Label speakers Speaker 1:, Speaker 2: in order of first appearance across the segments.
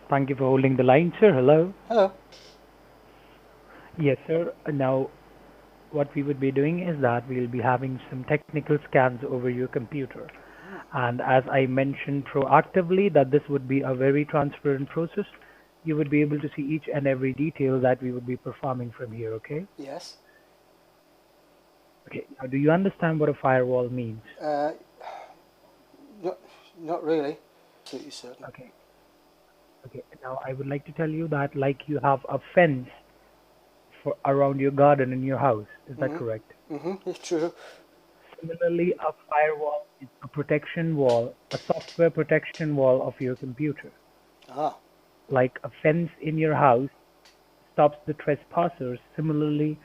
Speaker 1: Thank you for holding the line, sir. Hello.
Speaker 2: Hello.
Speaker 1: Yes, sir. Now, what we would be doing is that we'll be having some technical scans over your computer. And as I mentioned proactively that this would be a very transparent process, you would be able to see each and every detail that we would be performing from here, okay?
Speaker 2: Yes.
Speaker 1: Okay. Now, do you understand what a firewall means?
Speaker 2: Uh, not not really. Absolutely certain.
Speaker 1: Okay. Okay. Now, I would like to tell you that like you have a fence for around your garden in your house. Is that
Speaker 2: Mhm.
Speaker 1: correct?
Speaker 2: Mhm. It's true.
Speaker 1: Similarly, a firewall is a protection wall, a software protection wall of your computer.
Speaker 2: Ah.
Speaker 1: Like a fence in your house stops the trespassers, similarly,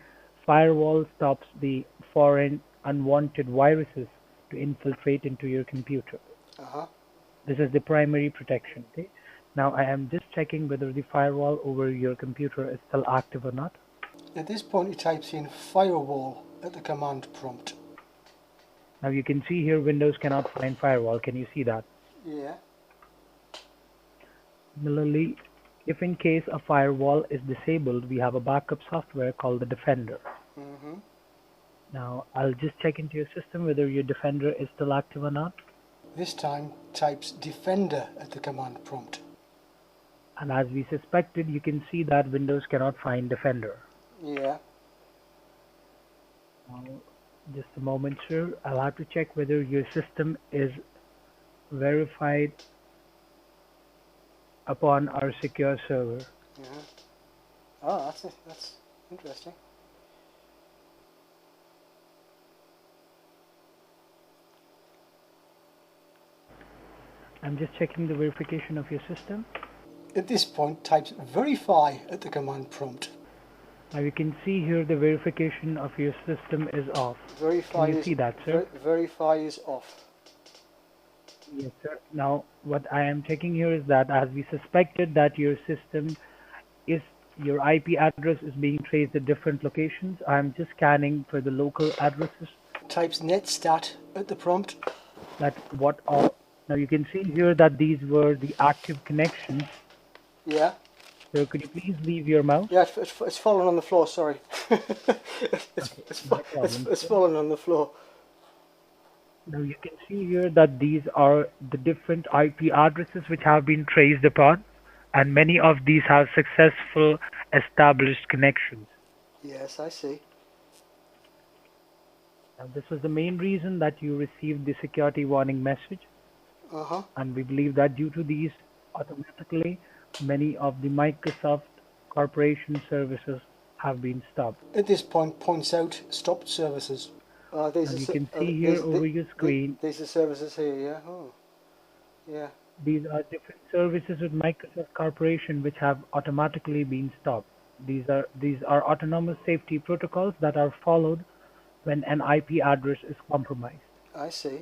Speaker 1: firewall stops the foreign unwanted viruses to infiltrate into your computer.
Speaker 2: Uh huh.
Speaker 1: This is the primary protection. Okay. Now I am just checking whether the firewall over your computer is still active or not.
Speaker 2: At this point, he types in firewall at the command prompt.
Speaker 1: Now you can see here Windows cannot find firewall. Can you see that?
Speaker 2: Yeah.
Speaker 1: Similarly, if in case a firewall is disabled, we have a backup software called the Defender.
Speaker 2: Mhm.
Speaker 1: Now, I'll just check into your system whether your Defender is still active or not.
Speaker 2: This time, types defender at the command prompt.
Speaker 1: And as we suspected, you can see that Windows cannot find Defender.
Speaker 2: Yeah.
Speaker 1: Now, just a moment, sir. I'll have to check whether your system is verified upon our secure server.
Speaker 2: Yeah. Oh, that's it. That's interesting.
Speaker 1: I'm just checking the verification of your system.
Speaker 2: At this point, types verify at the command prompt.
Speaker 1: Now you can see here the verification of your system is off. Can
Speaker 2: Verify
Speaker 1: you
Speaker 2: is
Speaker 1: see that, sir?
Speaker 2: verify is off.
Speaker 1: Yes, sir. Now, what I am checking here is that as we suspected that your system is your IP address is being traced at different locations, I am just scanning for the local addresses
Speaker 2: Types netstat at the prompt.
Speaker 1: that what all. Now you can see here that these were the active connections.
Speaker 2: Yeah.
Speaker 1: So could you please leave your mouse?
Speaker 2: Yeah, it's fallen on the floor, sorry.
Speaker 1: Okay, not a problem,
Speaker 2: It's
Speaker 1: sir.
Speaker 2: fallen on the floor.
Speaker 1: Now you can see here that these are the different IP addresses which have been traced upon, and many of these have successful established connections.
Speaker 2: Yes, I see.
Speaker 1: Now this was the main reason that you received the security warning message,
Speaker 2: Uh-huh.
Speaker 1: and we believe that due to these, automatically many of the Microsoft corporation services have been stopped.
Speaker 2: At this point, points out stopped services.
Speaker 1: Now you can see here over your screen,
Speaker 2: These are services here, yeah? Oh, yeah.
Speaker 1: these are different services with Microsoft Corporation which have automatically been stopped. These are autonomous safety protocols that are followed when an IP address is compromised.
Speaker 2: I see.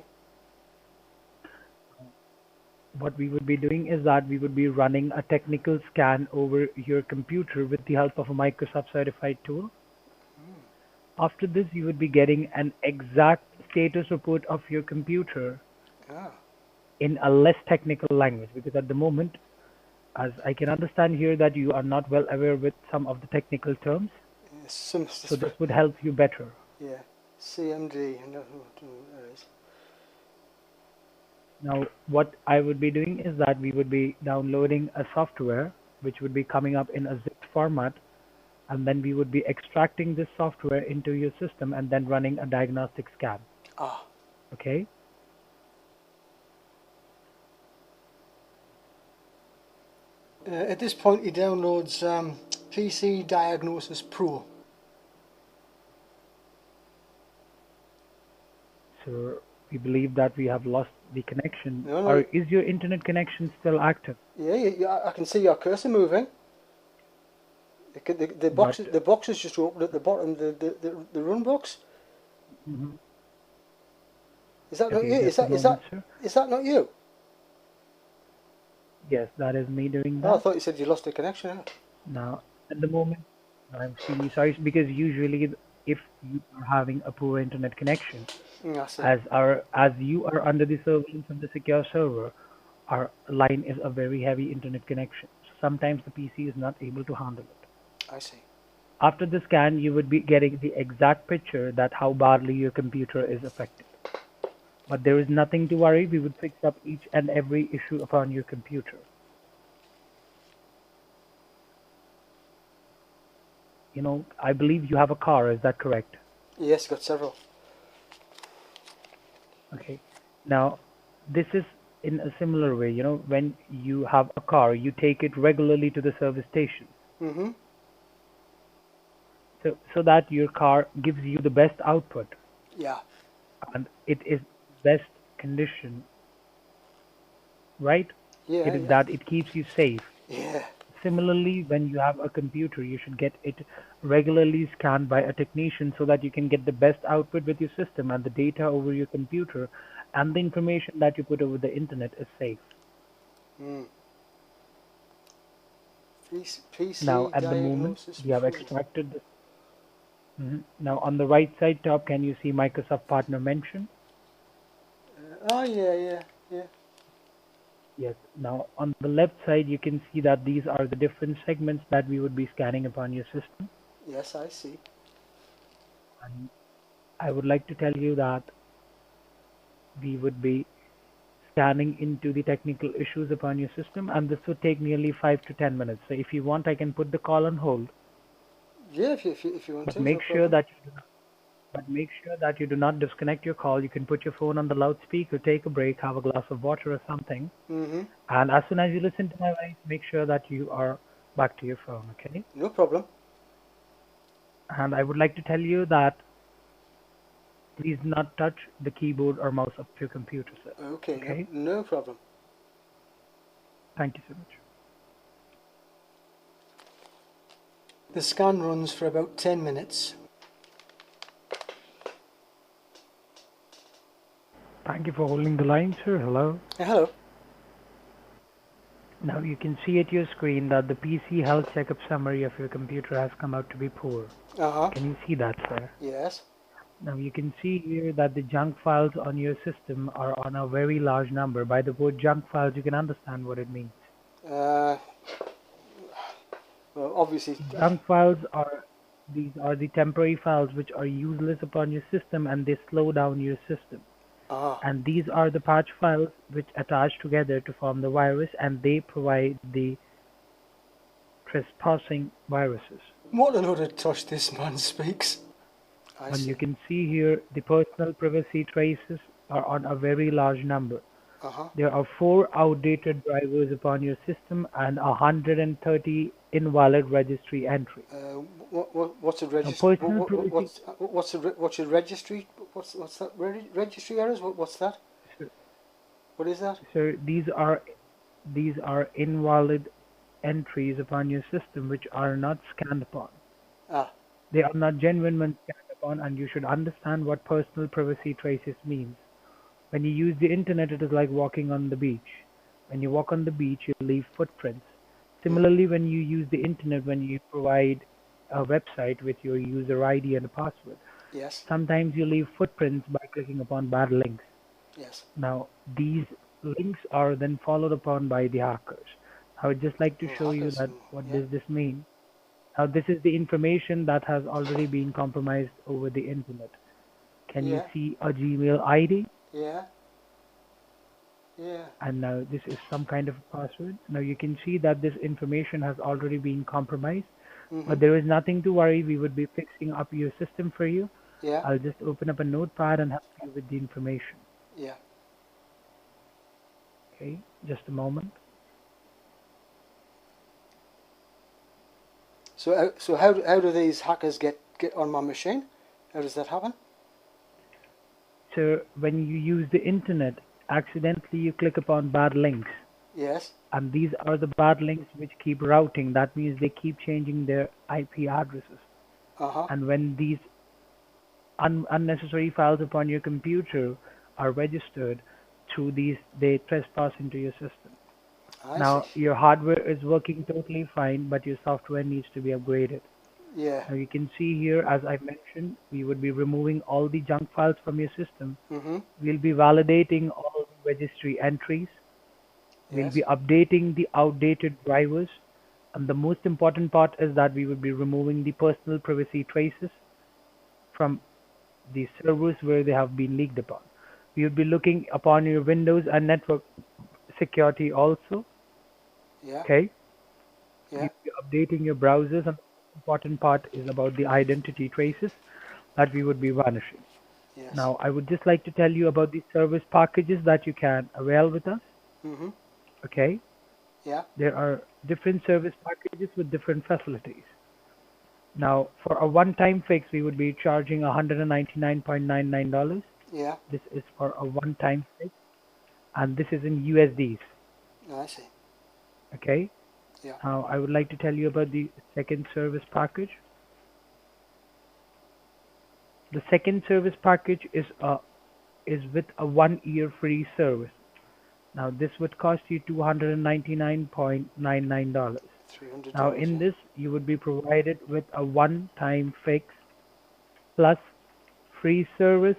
Speaker 1: What we would be doing is that we would be running a technical scan over your computer with the help of a Microsoft certified tool. After this, you would be getting an exact status report of your computer
Speaker 2: Ah.
Speaker 1: in a less technical language, because at the moment, as I can understand here that you are not well aware with some of the technical terms,
Speaker 2: Some,
Speaker 1: so this would help you better.
Speaker 2: yeah. CMD. No, there is.
Speaker 1: Now, what I would be doing is that we would be downloading a software which would be coming up in a zip format, and then we would be extracting this software into your system and then running a diagnostic scan.
Speaker 2: Ah.
Speaker 1: Okay?
Speaker 2: At this point, he downloads PC Diagnosis Pro.
Speaker 1: So we believe that we have lost the connection.
Speaker 2: No,
Speaker 1: Or
Speaker 2: no.
Speaker 1: is your internet connection still active?
Speaker 2: Yeah, yeah, I can see your cursor moving.
Speaker 1: But
Speaker 2: The box is just opened at the bottom. The run box.
Speaker 1: mhm.
Speaker 2: Is that not
Speaker 1: Okay,
Speaker 2: you?
Speaker 1: just a moment, sir.
Speaker 2: Is that not you?
Speaker 1: Yes, that is me doing
Speaker 2: Oh, I
Speaker 1: that.
Speaker 2: thought you said you lost the connection.
Speaker 1: Now, at the moment, I'm extremely sorry because usually if you are having a poor internet connection,
Speaker 2: I see.
Speaker 1: as you are under the surveillance of the secure server, our line is a very heavy internet connection. sometimes the PC is not able to handle it.
Speaker 2: I see.
Speaker 1: After the scan, you would be getting the exact picture that how badly your computer is affected. But there is nothing to worry. We would fix up each and every issue upon your computer. I believe you have a car. Is that correct?
Speaker 2: Yes, got several.
Speaker 1: Okay. Now, this is in a similar way. When you have a car, you take it regularly to the service station.
Speaker 2: Mm-hmm.
Speaker 1: So that your car gives you the best output
Speaker 2: Yeah.
Speaker 1: and it is best condition, right?
Speaker 2: Yeah,
Speaker 1: It is
Speaker 2: yeah.
Speaker 1: that it keeps you safe.
Speaker 2: Yeah.
Speaker 1: Similarly, when you have a computer, you should get it regularly scanned by a technician so that you can get the best output with your system and the data over your computer and the information that you put over the internet is safe.
Speaker 2: Mm.
Speaker 1: Now,
Speaker 2: PC
Speaker 1: at the moment,
Speaker 2: diagnosis
Speaker 1: we have
Speaker 2: improved.
Speaker 1: extracted this. Now, on the right side top, can you see Microsoft Partner mention?
Speaker 2: Oh, yeah, yeah, yeah.
Speaker 1: Yes. Now, on the left side, you can see that these are the different segments that we would be scanning upon your system.
Speaker 2: Yes, I see.
Speaker 1: And I would like to tell you that we would be scanning into the technical issues upon your system, and this would take nearly 5 to 10 minutes. So if you want, I can put the call on hold,
Speaker 2: Yeah, if you want
Speaker 1: but
Speaker 2: to, no
Speaker 1: make sure
Speaker 2: problem.
Speaker 1: that you do not disconnect your call. You can put your phone on the loudspeaker, take a break, have a glass of water or something,
Speaker 2: Mm-hmm.
Speaker 1: and as soon as you listen to my voice, make sure that you are back to your phone, okay?
Speaker 2: No problem.
Speaker 1: And I would like to tell you that please do not touch the keyboard or mouse of your computer, sir.
Speaker 2: Okay,
Speaker 1: Okay?
Speaker 2: no problem.
Speaker 1: Thank you so much.
Speaker 2: The scan runs for about 10 minutes.
Speaker 1: Thank you for holding the line, sir. Hello.
Speaker 2: Hello.
Speaker 1: Now you can see at your screen that the PC health checkup summary of your computer has come out to be poor.
Speaker 2: Uh-huh.
Speaker 1: Can you see that, sir?
Speaker 2: Yes.
Speaker 1: Now you can see here that the junk files on your system are on a very large number. By the word junk files, you can understand what it means.
Speaker 2: Well, obviously.
Speaker 1: Junk files are these are the temporary files which are useless upon your system and they slow down your system.
Speaker 2: Ah.
Speaker 1: And these are the patch files which attach together to form the virus and they provide the trespassing viruses.
Speaker 2: What an utter tush this man speaks. I
Speaker 1: And
Speaker 2: see.
Speaker 1: you can see here the personal privacy traces are on a very large number.
Speaker 2: Uh-huh.
Speaker 1: There are 4 outdated drivers upon your system and 130 invalid registry entries.
Speaker 2: What's a
Speaker 1: Now,
Speaker 2: registry?
Speaker 1: personal privacy,
Speaker 2: What's a registry? What's that? Registry errors? What's that? What is that?
Speaker 1: so these are invalid entries upon your system which are not scanned upon.
Speaker 2: Ah.
Speaker 1: They are not genuine when scanned upon, and you should understand what personal privacy traces means. When you use the internet, it is like walking on the beach. When you walk on the beach, you leave footprints.
Speaker 2: Mm.
Speaker 1: Similarly, when you use the internet, when you provide a website with your user ID and a password,
Speaker 2: Yes.
Speaker 1: sometimes you leave footprints by clicking upon bad links.
Speaker 2: Yes.
Speaker 1: Now, these links are then followed upon by the hackers. I would just like to
Speaker 2: Oh,
Speaker 1: show you
Speaker 2: hackers.
Speaker 1: that what
Speaker 2: Yeah.
Speaker 1: does this mean. Now, this is the information that has already been compromised over the internet. Can you
Speaker 2: Yeah.
Speaker 1: see a Gmail ID?
Speaker 2: Yeah. Yeah.
Speaker 1: And now this is some kind of password. Now you can see that this information has already been compromised,
Speaker 2: Mm-hmm.
Speaker 1: but there is nothing to worry. We would be fixing up your system for you.
Speaker 2: Yeah.
Speaker 1: I'll just open up a notepad and help you with the information.
Speaker 2: Yeah.
Speaker 1: Okay, just a moment.
Speaker 2: So how do these hackers get on my machine? How does that happen?
Speaker 1: So when you use the internet, accidentally you click upon bad links,
Speaker 2: Yes.
Speaker 1: and these are the bad links which keep routing. That means they keep changing their IP addresses.
Speaker 2: Uh-huh.
Speaker 1: And when these unnecessary files upon your computer are registered through these, they trespass into your system.
Speaker 2: I
Speaker 1: Now,
Speaker 2: see.
Speaker 1: your hardware is working totally fine, but your software needs to be upgraded.
Speaker 2: Yeah.
Speaker 1: Now, you can see here, as I mentioned, we would be removing all the junk files from your system.
Speaker 2: Mm-hmm.
Speaker 1: We'll be validating all the registry entries. We'll
Speaker 2: Yes.
Speaker 1: be updating the outdated drivers. And the most important part is that we would be removing the personal privacy traces from the servers where they have been leaked upon. We would be looking upon your Windows and network security also.
Speaker 2: Yeah.
Speaker 1: Okay. We
Speaker 2: Yeah.
Speaker 1: would be updating your browsers, and the important part is about the identity traces that we would be vanishing.
Speaker 2: Yes.
Speaker 1: Now, I would just like to tell you about the service packages that you can avail with us.
Speaker 2: Mhm.
Speaker 1: Okay.
Speaker 2: Yeah.
Speaker 1: There are different service packages with different facilities. Now, for a one-time fix, we would be charging $199.99.
Speaker 2: Yeah.
Speaker 1: This is for a one-time fix, and this is in USDs.
Speaker 2: I see.
Speaker 1: Okay.
Speaker 2: Yeah.
Speaker 1: Now, I would like to tell you about the second service package. The second service package is with a 1 year free service. Now, this would cost you $299.99. Now,
Speaker 2: $300.
Speaker 1: in
Speaker 2: Yeah.
Speaker 1: this, you would be provided with a one-time fix plus free service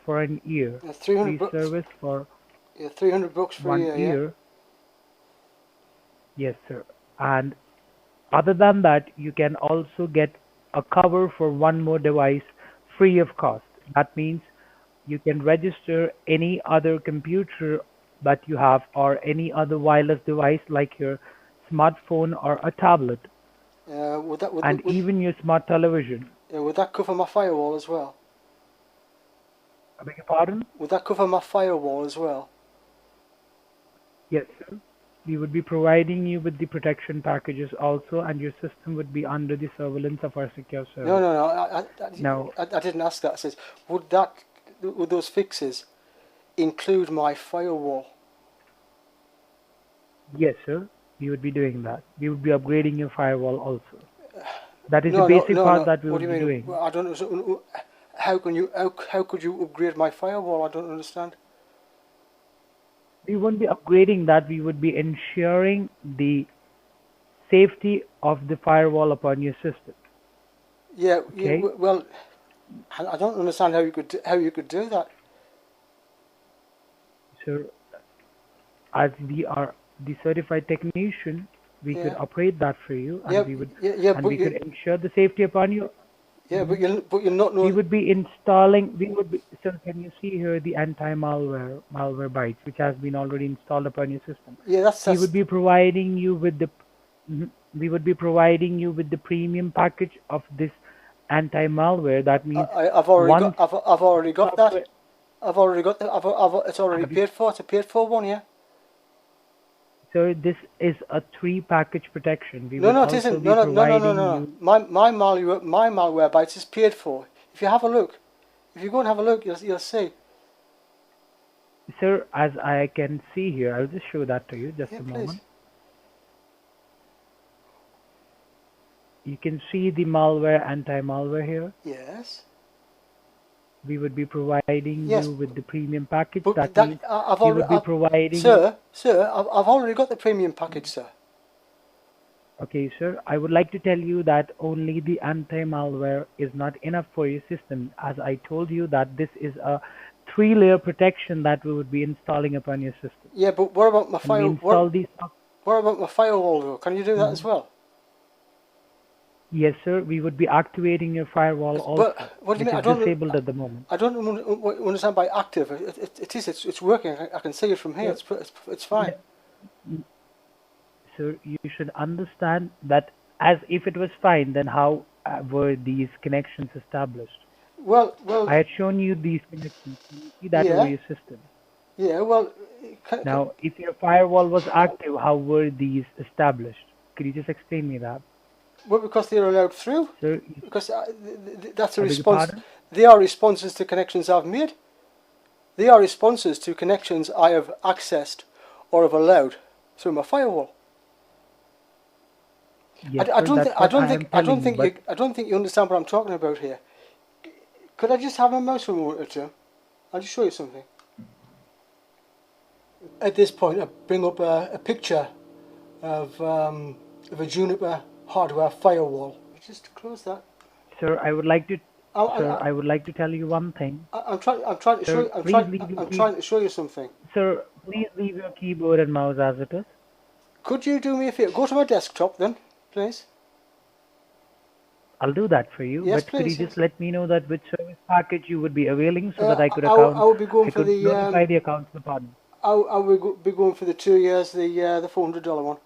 Speaker 1: for an year,
Speaker 2: 300
Speaker 1: free
Speaker 2: bucks.
Speaker 1: service for
Speaker 2: Yeah. $300 for a
Speaker 1: one
Speaker 2: year. Yeah.
Speaker 1: year. Yes, sir. And other than that, you can also get a cover for one more device free of cost. That means you can register any other computer that you have or any other wireless device like your smartphone or a tablet
Speaker 2: Would that
Speaker 1: and even your smart television.
Speaker 2: would that cover my firewall as well?
Speaker 1: I beg your pardon?
Speaker 2: Would that cover my firewall as well?
Speaker 1: Yes, sir. We would be providing you with the protection packages also, and your system would be under the surveillance of our secure
Speaker 2: No,
Speaker 1: service.
Speaker 2: no, no.
Speaker 1: Now,
Speaker 2: I didn't ask that. It says, would those fixes include my firewall?
Speaker 1: yes, sir, we would be doing that. We would be upgrading your firewall also. That is the
Speaker 2: No, no,
Speaker 1: basic
Speaker 2: no,
Speaker 1: part
Speaker 2: no.
Speaker 1: that we
Speaker 2: What
Speaker 1: would
Speaker 2: do you
Speaker 1: be
Speaker 2: mean?
Speaker 1: doing.
Speaker 2: Well, I don't know. How could you upgrade my firewall? I don't understand.
Speaker 1: We won't be upgrading that. We would be ensuring the safety of the firewall upon your system.
Speaker 2: Yeah, yeah.
Speaker 1: Okay,
Speaker 2: Well, I don't understand how you could do that.
Speaker 1: so as we are the certified technician, we could
Speaker 2: Yeah,
Speaker 1: operate that for you,
Speaker 2: yeah,
Speaker 1: and we would
Speaker 2: yeah.
Speaker 1: and we could ensure the safety upon you.
Speaker 2: Yeah,
Speaker 1: Mhm.
Speaker 2: but you're not
Speaker 1: We
Speaker 2: know.
Speaker 1: would be installing. We would be. So can you see here the anti-malware bytes, which has been already installed upon your system?
Speaker 2: Yeah,
Speaker 1: We would be providing you with the. Mhm. We would be providing you with the premium package of this anti-malware. That means
Speaker 2: I've already got.
Speaker 1: once
Speaker 2: I've already got that.
Speaker 1: software.
Speaker 2: I've already got that. It's already
Speaker 1: Have you,
Speaker 2: paid for. It's a paid for one. Yeah.
Speaker 1: so this is a three package protection. We
Speaker 2: No,
Speaker 1: would
Speaker 2: no, it
Speaker 1: also
Speaker 2: isn't.
Speaker 1: be
Speaker 2: No, no, no, no, no,
Speaker 1: providing
Speaker 2: no.
Speaker 1: you.
Speaker 2: My malware bytes is paid for. If you have a look, if you go and have a look, you'll see.
Speaker 1: Sir, as I can see here, I'll just show that to you. Just
Speaker 2: Yeah,
Speaker 1: a
Speaker 2: please.
Speaker 1: moment. You can see the malware, anti-malware here.
Speaker 2: Yes.
Speaker 1: We would be providing
Speaker 2: Yes,
Speaker 1: you with the premium package.
Speaker 2: but
Speaker 1: That means
Speaker 2: I've
Speaker 1: we would be
Speaker 2: already,
Speaker 1: providing.
Speaker 2: sir, I've already got the premium package, sir.
Speaker 1: Okay, sir. I would like to tell you that only the anti-malware is not enough for your system. As I told you that this is a three-layer protection that we would be installing upon your system.
Speaker 2: Yeah, but what about my
Speaker 1: And we
Speaker 2: fire?
Speaker 1: install these.
Speaker 2: What about my firewall though? Can you do that as
Speaker 1: Mhm.
Speaker 2: well?
Speaker 1: Yes, sir. We would be activating your firewall also,
Speaker 2: But what do you
Speaker 1: which
Speaker 2: mean?
Speaker 1: is disabled at the moment.
Speaker 2: I don't understand by active. It's working. I can see it from here.
Speaker 1: So,
Speaker 2: It's fine.
Speaker 1: yeah, so you should understand that as if it was fine, then how were these connections established?
Speaker 2: Well,
Speaker 1: I had shown you these connections. Can you see that over
Speaker 2: yeah,
Speaker 1: your system?
Speaker 2: yeah. Well,
Speaker 1: Now, if your firewall was active, how were these established? Could you just explain me that?
Speaker 2: well, because they're allowed through.
Speaker 1: Sir,
Speaker 2: Because that's a
Speaker 1: I beg your
Speaker 2: response.
Speaker 1: pardon?
Speaker 2: They are responses to connections I've made. They are responses to connections I have accessed or have allowed through my firewall.
Speaker 1: Yes, sir, that's what I am telling you, but
Speaker 2: I don't think you understand what I'm talking about here. Could I just have my mouse for a moment or two? I'll just show you something. At this point, I bring up a picture of a Juniper hardware firewall. Just close that.
Speaker 1: sir, I would like to,
Speaker 2: I,
Speaker 1: sir,
Speaker 2: I,
Speaker 1: I would like to tell you one thing.
Speaker 2: I'm trying to show
Speaker 1: Sir,
Speaker 2: you.
Speaker 1: please leave your
Speaker 2: I'm trying to show you something.
Speaker 1: Sir, please leave your keyboard and mouse as it is.
Speaker 2: Could you do me a favor? Go to my desktop then. please?
Speaker 1: I'll do that for you,
Speaker 2: Yes,
Speaker 1: but could you
Speaker 2: please.
Speaker 1: just
Speaker 2: Yes.
Speaker 1: let me know that which service package you would be availing so that I could
Speaker 2: I would be going
Speaker 1: I
Speaker 2: for
Speaker 1: could
Speaker 2: the
Speaker 1: notify the accounts department.
Speaker 2: I would be going for the 2 years, the $400 one.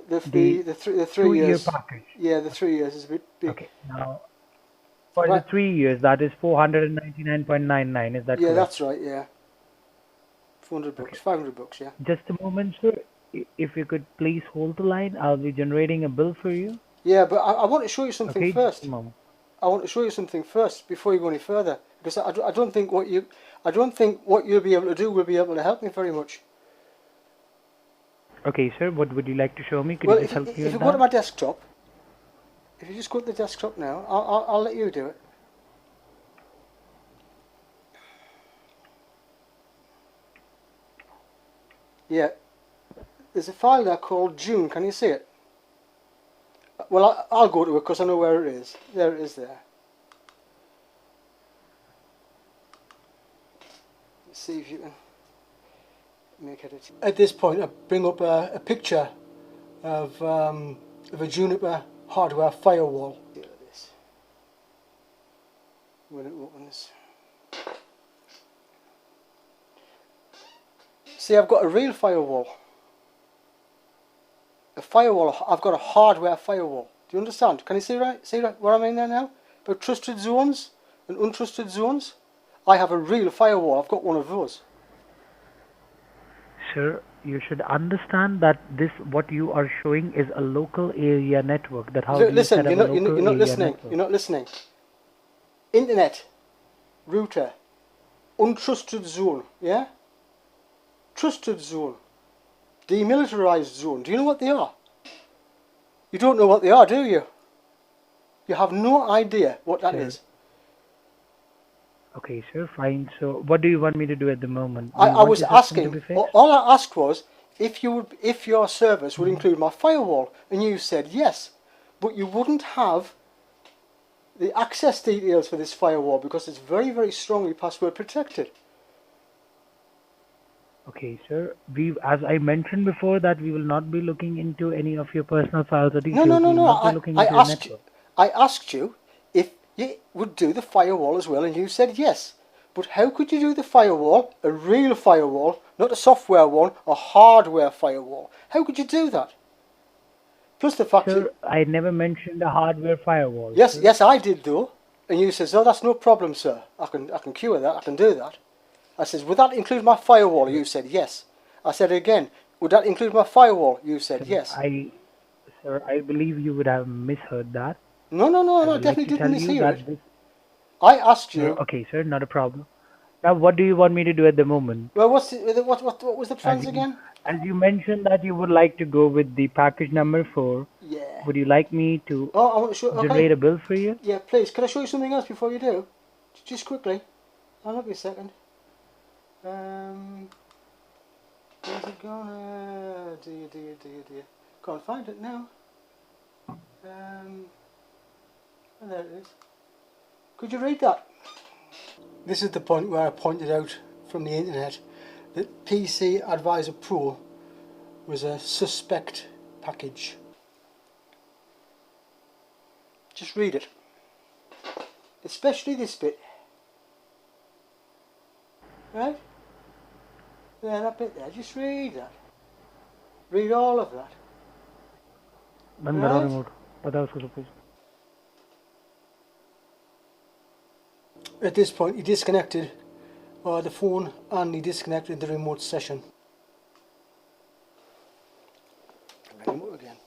Speaker 1: The
Speaker 2: The
Speaker 1: 2 year
Speaker 2: 3 years.
Speaker 1: package.
Speaker 2: Yeah, the 3 years is a bit big.
Speaker 1: Okay. Now, for the
Speaker 2: Right.
Speaker 1: 3 years, that is 499.99. Is that
Speaker 2: Yeah,
Speaker 1: correct?
Speaker 2: that's right. Yeah, $400,
Speaker 1: Okay.
Speaker 2: $500. Yeah.
Speaker 1: Just a moment, sir. If you could please hold the line, I'll be generating a bill for you.
Speaker 2: Yeah, but I want to show you something
Speaker 1: Okay, just a
Speaker 2: first.
Speaker 1: moment.
Speaker 2: I want to show you something first before you go any further, because I don't think what you'll be able to do will be able to help me very much.
Speaker 1: Okay, sir. What would you like to show me? Could you
Speaker 2: Well,
Speaker 1: just help me
Speaker 2: if you
Speaker 1: with
Speaker 2: go to
Speaker 1: that?
Speaker 2: my desktop, if you just go to the desktop now, I'll let you do it. Yeah, there's a file there called June. Can you see it? Well, I'll go to it because I know where it is. There it is there. Let's see if you can make it. At this point, I bring up a picture of a Juniper hardware firewall. Look at this. When it opens. See, I've got a real firewall. A firewall. I've got a hardware firewall. Do you understand? Can you see right? See right what I mean there now? About trusted zones and untrusted zones. I have a real firewall. I've got one of those.
Speaker 1: Sir, you should understand that what you are showing is a local area network. That how do you
Speaker 2: Listen,
Speaker 1: set up a local
Speaker 2: you're not
Speaker 1: area
Speaker 2: listening.
Speaker 1: network?
Speaker 2: You're not listening. Internet, router, untrusted zone. Yeah. Trusted zone, demilitarized zone. Do you know what they are? You don't know what they are, do you? You have no idea what that
Speaker 1: Sir.
Speaker 2: is.
Speaker 1: Okay, sir, fine. So, what do you want me to do at the moment? Do you
Speaker 2: I
Speaker 1: want
Speaker 2: was
Speaker 1: your system to
Speaker 2: asking,
Speaker 1: be fixed?
Speaker 2: all I asked was if your service would include my firewall, and you said yes, but you wouldn't have the access details for this firewall because it's very, very strongly password protected.
Speaker 1: Okay, sir. As I mentioned before, that we will not be looking into any of your personal files or details. We will not be looking into your network.
Speaker 2: I asked you if you would do the firewall as well, and you said yes. But how could you do the firewall, a real firewall, not a software one, a hardware firewall? How could you do that? Plus the fact
Speaker 1: Sir, I never mentioned a hardware firewall.
Speaker 2: yes,
Speaker 1: sir.
Speaker 2: yes, I did though. And you says, "Oh, that's no problem, sir. I can cure that. I can do that." I says, "Would that include my firewall?" You said yes. I said again, "Would that include my firewall?" You said
Speaker 1: Sir,
Speaker 2: yes.
Speaker 1: Sir, I believe you would have misheard that.
Speaker 2: No,
Speaker 1: I
Speaker 2: I
Speaker 1: would like
Speaker 2: definitely
Speaker 1: to tell
Speaker 2: didn't
Speaker 1: you
Speaker 2: mishear
Speaker 1: that
Speaker 2: it.
Speaker 1: this.
Speaker 2: I asked
Speaker 1: No,
Speaker 2: you.
Speaker 1: okay, sir, not a problem. Now, what do you want me to do at the moment?
Speaker 2: Well, what was the
Speaker 1: As
Speaker 2: plans
Speaker 1: you,
Speaker 2: again?
Speaker 1: as you mentioned that you would like to go with the package number 4,
Speaker 2: Yeah.
Speaker 1: would you like me to
Speaker 2: Oh, I want to show. Okay.
Speaker 1: generate a bill for you?
Speaker 2: Yeah, please. Can I show you something else before you do? Just quickly. I'll be a second. Where's it gone? Dear. Can't find it now. Oh, there it is. Could you read that? This is the point where I pointed out from the internet that PC Advisor Pro was a suspect package. Just read it. Especially this bit. Right? Yeah, that bit there. Just read that. Read all of that.
Speaker 1: बंद करो remote. पता है उसको सब कुछ.
Speaker 2: At this point, he disconnected the phone and he disconnected the remote session. Remote again.